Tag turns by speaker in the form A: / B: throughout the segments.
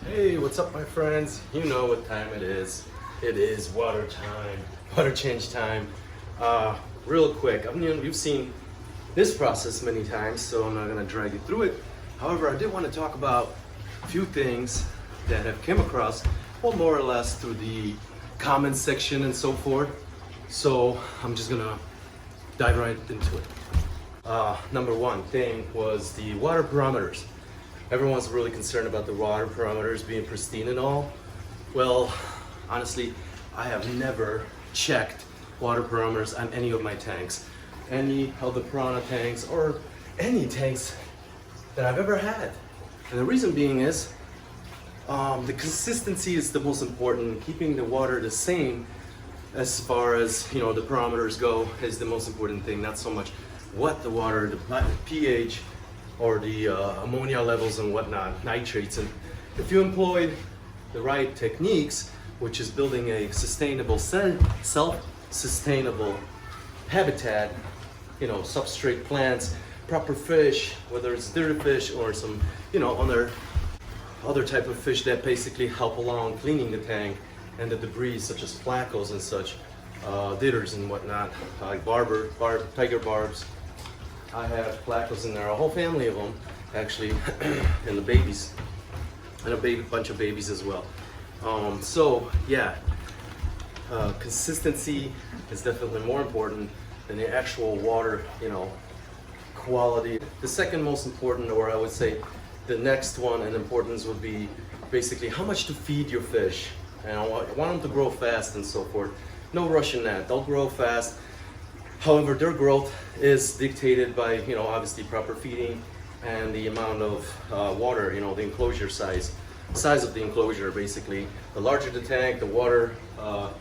A: Hey, what's up my friends? You know what time it is. It is water time, water change time. Real quick, you've seen this process many times, so I'm not gonna drag you through it. However, I did want to talk about a few things that have come across, well, more or less through the comments section and so forth. So I'm just gonna dive right into it. Number one thing was the water parameters. Everyone's really concerned about the water parameters being pristine and all. Well, honestly, I have never checked water parameters on any of my tanks. Any of the Piranha tanks or any tanks that I've ever had. And the reason being is, the consistency is the most important. Keeping the water the same as far as, the parameters go is the most important thing. Not so much what the water, the pH, or the ammonia levels and whatnot, nitrates. And if you employ the right techniques, which is building a sustainable, self-sustainable habitat, substrate plants, proper fish, whether it's dirty fish or some, other type of fish that basically help along cleaning the tank and the debris, such as flacos and such, ditters and whatnot, like tiger barbs. I have flacos in there, a whole family of them, actually, and the babies, and a bunch of babies as well. Consistency is definitely more important than the actual water, quality. The second most important, or I would say the next one in importance, would be basically how much to feed your fish. And I want them to grow fast and so forth. No rush in that. They'll grow fast. However, their growth is dictated by, obviously proper feeding and the amount of water, the enclosure size of the enclosure, basically. The larger the tank, the water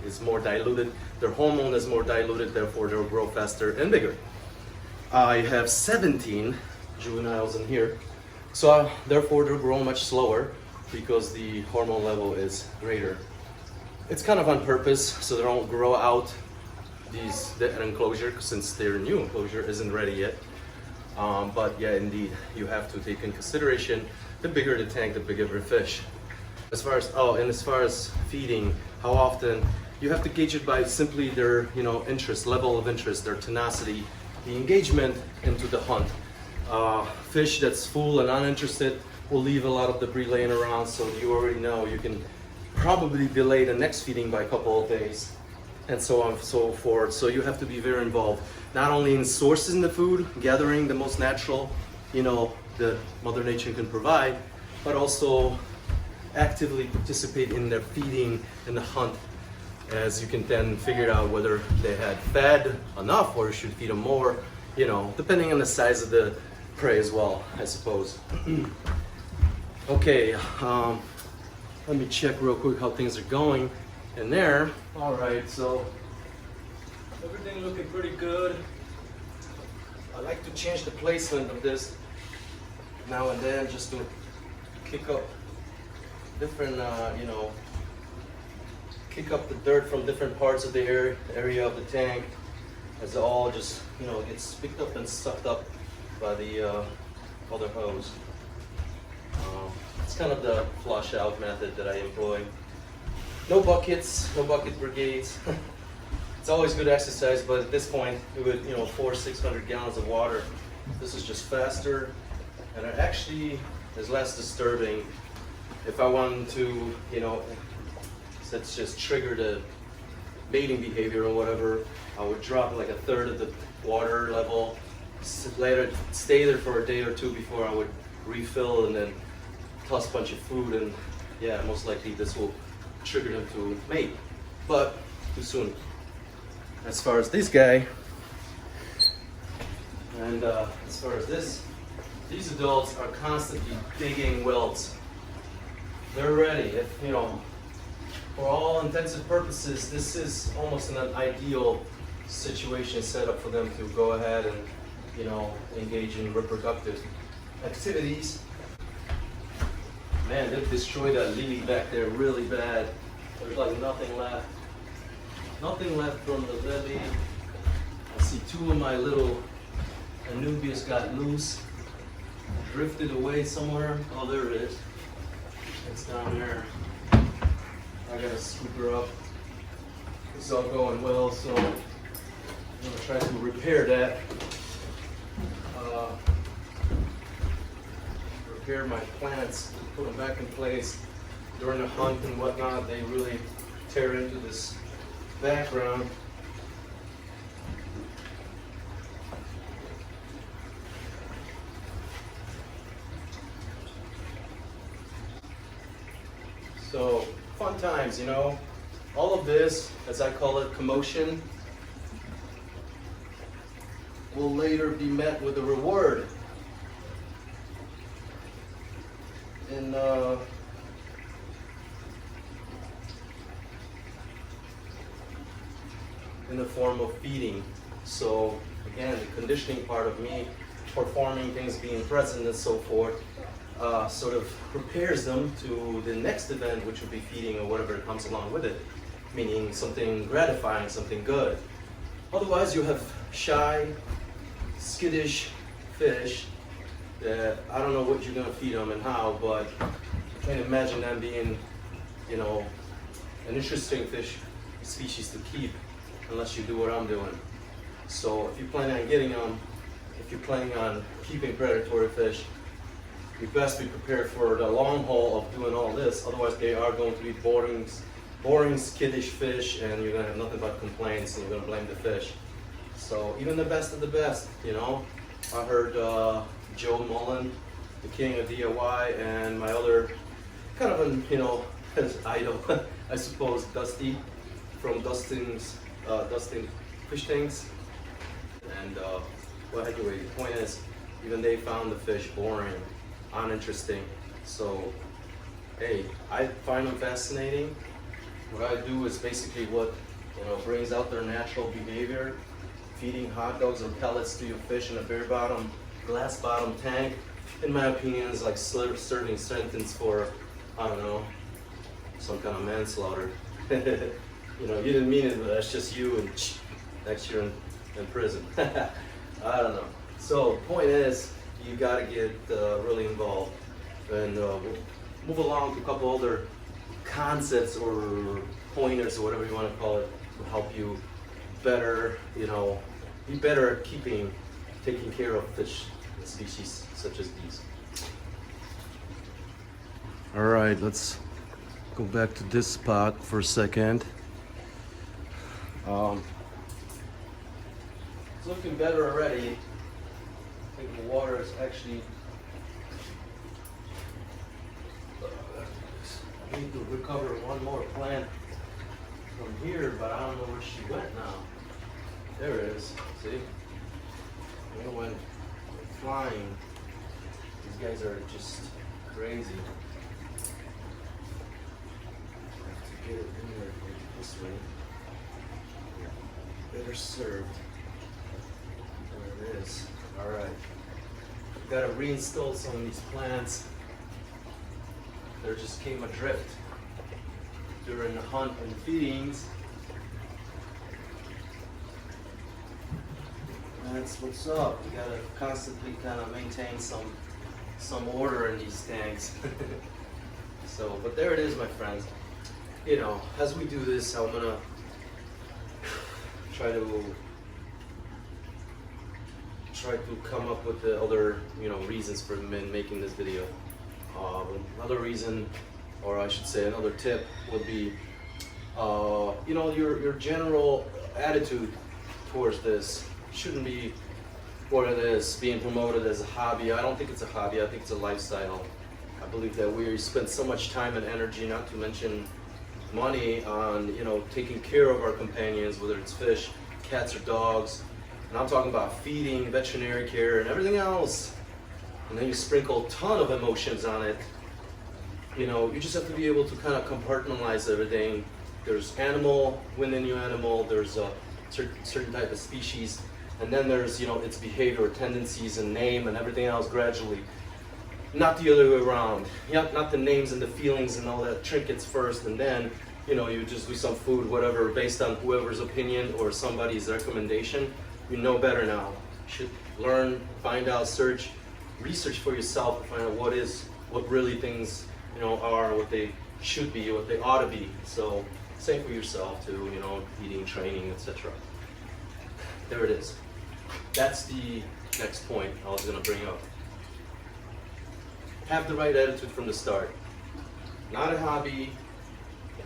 A: is more diluted. Their hormone is more diluted, therefore they'll grow faster and bigger. I have 17 juveniles in here, so therefore they'll grow much slower because the hormone level is greater. It's kind of on purpose, so they don't grow out that enclosure, since their new enclosure isn't ready yet. But yeah, indeed, you have to take in consideration the bigger the tank, the bigger the fish. As far as feeding, how often, you have to gauge it by simply their level of interest, their tenacity, the engagement into the hunt. Fish that's full and uninterested will leave a lot of debris laying around, so you already know you can probably delay the next feeding by a couple of days, and so on and so forth. So you have to be very involved, not only in sourcing the food, gathering the most natural, that Mother Nature can provide, but also actively participate in their feeding and the hunt, as you can then figure out whether they had fed enough or you should feed them more, depending on the size of the prey as well, I suppose. Okay, let me check real quick how things are going in there. All right, so everything looking pretty good. I like to change the placement of this now and then, just to kick up different, kick up the dirt from different parts of the area of the tank, as it all just, gets picked up and sucked up by the other hose. It's kind of the flush out method that I employ. No buckets, no bucket brigades. It's always good exercise, but at this point, with 400-600 gallons of water, this is just faster, and it actually is less disturbing. If I wanted to, let's just trigger the mating behavior or whatever, I would drop like a third of the water level, stay there for a day or two before I would refill, and then toss a bunch of food, and yeah, most likely this will trigger them to mate, but too soon. As far as this guy, and as far as these adults are constantly digging wells. They're ready. For all intensive purposes, this is almost an ideal situation set up for them to go ahead and, engage in reproductive activities. Man, they've destroyed that lily back there really bad. There's like nothing left. Nothing left from the lily. I see two of my little Anubias got loose, drifted away somewhere. Oh, there it is. It's down there. I gotta scoop her up. It's all going well, so I'm gonna try to repair that. Repair my plants, put them back in place. During the hunt and whatnot, they really tear into this background. So, fun times, you know. All of this, as I call it, commotion, will later be met with a reward in the form of feeding. So again, the conditioning part of me performing things, being present and so forth, sort of prepares them to the next event, which would be feeding or whatever comes along with it, meaning something gratifying, something good. Otherwise you have shy, skittish fish that I don't know what you're gonna feed them and how, but I can't imagine them being, you know, an interesting fish species to keep unless you do what I'm doing. So if you plan on getting them, if you're planning on keeping predatory fish, you best be prepared for the long haul of doing all this. Otherwise they are going to be boring, skittish fish, and you're gonna have nothing but complaints, and you're gonna blame the fish. So even the best of the best, you know. I heard Joe Mullen, the king of DIY, and my other kind of an, you know, his idol, I suppose, Dusty from Dustin Fish Tanks. And well, anyway, the point is, even they found the fish boring, uninteresting. So, hey, I find them fascinating. What I do is basically what, you know, brings out their natural behavior. Feeding hot dogs or pellets to your fish in a glass bottom tank, in my opinion, is like serving sentence for, I don't know, some kind of manslaughter. You know, you didn't mean it, but that's just you, and next year in prison. I don't know. So, point is, you got to get really involved, and we'll move along to a couple other concepts or pointers or whatever you want to call it to help you better, you know, be better at taking care of fish species such as these. All right, let's go back to this spot for a second. It's looking better already. I think the water is actually, I need to recover one more plant from here, but I don't know where she went now. There it is, see? It went flying. These guys are just crazy. I have to get it in there this way. Better served. There it is. All right. We've got to reinstall some of these plants. They just came adrift during the hunt and feedings. That's what's up. You gotta constantly kind of maintain some order in these tanks. So, but there it is, my friends. You know, as we do this, I'm gonna try to come up with the other, you know, reasons for making this video. Another reason, or I should say another tip, would be, you know, your general attitude towards this shouldn't be what it is, being promoted as a hobby. I don't think it's a hobby, I think it's a lifestyle. I believe that we spend so much time and energy, not to mention money, on, you know, taking care of our companions, whether it's fish, cats, or dogs. And I'm talking about feeding, veterinary care, and everything else. And then you sprinkle a ton of emotions on it. You know, you just have to be able to kind of compartmentalize everything. There's animal within your animal, there's a certain type of species, and then there's, you know, its behavior, tendencies, and name, and everything else gradually. Not the other way around. Not the names and the feelings and all that trinkets first, and then, you know, you just do some food, whatever, based on whoever's opinion or somebody's recommendation. You know better now. You should learn, find out, search, research for yourself to find out what really things you know, are what they should be, what they ought to be. So same for yourself too, you know, eating, training, etc. There it is. That's the next point I was going to bring up. Have the right attitude from the start. Not a hobby,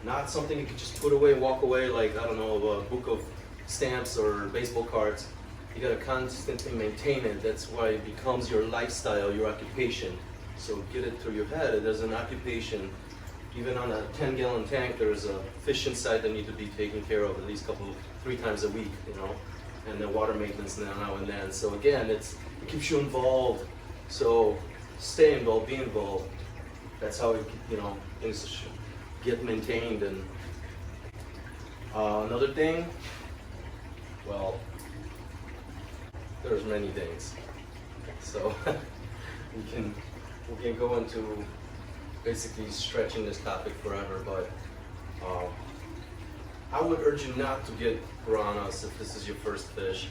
A: not something you can just put away and walk away like, I don't know, a book of stamps or baseball cards. You gotta constantly maintain it. That's why it becomes your lifestyle, your occupation. So get it through your head. There's an occupation. Even on a 10-gallon tank, there's a fish inside that need to be taken care of at least 3 times a week, you know, and then water maintenance now and then. So again, it keeps you involved. So stay involved, be involved. That's how it, you know, things should get maintained. And another thing, well, there's many things. So we can go into basically stretching this topic forever, but I would urge you not to get piranhas if this is your first fish.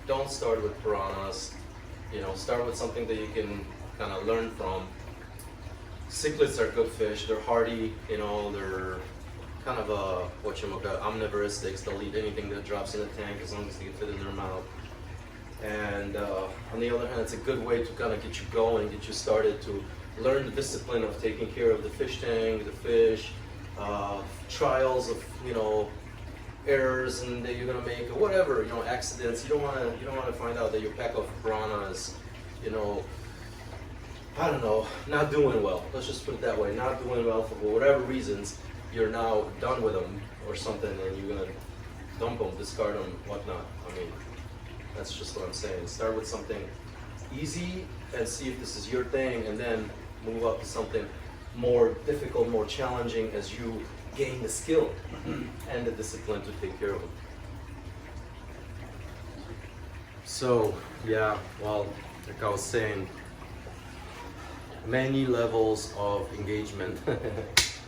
A: Don't start with piranhas. You know, start with something that you can kind of learn from. Cichlids are good fish. They're hardy. You know, they're kind of omnivoristics. They'll eat anything that drops in the tank as long as they can fit in their mouth. And on the other hand, it's a good way to kind of get you going, get you started to learn the discipline of taking care of the fish tank, the fish, trials of, you know, errors and that you're gonna make, or whatever, you know, accidents. You don't want to find out that your pack of piranhas, you know, I don't know, not doing well. Let's just put it that way, not doing well for whatever reasons. You're now done with them or something, and you're gonna dump them, discard them, whatnot. I mean, that's just what I'm saying. Start with something easy and see if this is your thing, and then move up to something more difficult, more challenging as you gain the skill and the discipline to take care of them. So, yeah, well, like I was saying, many levels of engagement.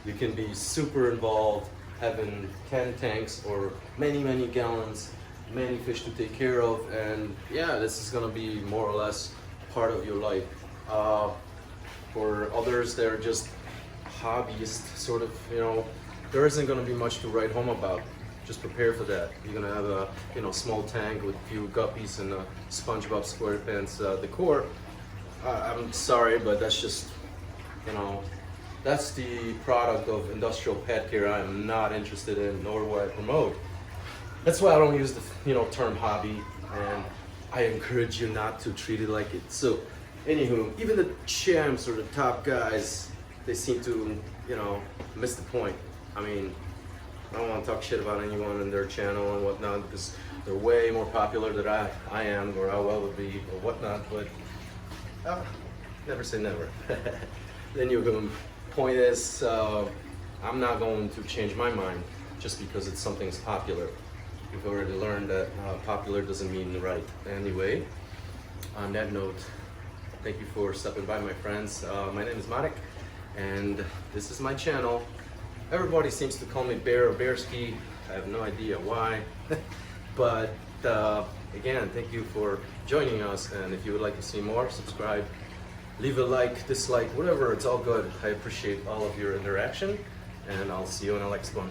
A: You can be super involved, having 10 tanks or many gallons, many fish to take care of, and yeah, this is gonna be more or less part of your life. For others, they're just hobbyists, sort of, you know, there isn't gonna be much to write home about. Just prepare for that. You're gonna have a, you know, small tank with a few guppies and a SpongeBob SquarePants decor. I'm sorry, but that's just, you know, that's the product of industrial pet care I am not interested in, nor will I promote. That's why I don't use the, you know, term hobby, and I encourage you not to treat it like it. So, anywho, even the champs or the top guys, they seem to, you know, miss the point. I mean, I don't want to talk shit about anyone and their channel and whatnot, because they're way more popular than I am, or I well would be, or whatnot, but never say never. Then the point is, I'm not going to change my mind just because it's something's popular. We've already learned that popular doesn't mean right. Anyway, on that note, thank you for stopping by, my friends. My name is Marek, and this is my channel. Everybody seems to call me Bear or Bearski. I have no idea why. But again, thank you for joining us, and if you would like to see more, subscribe, leave a like, dislike, whatever, it's all good. I appreciate all of your interaction, and I'll see you in the next one.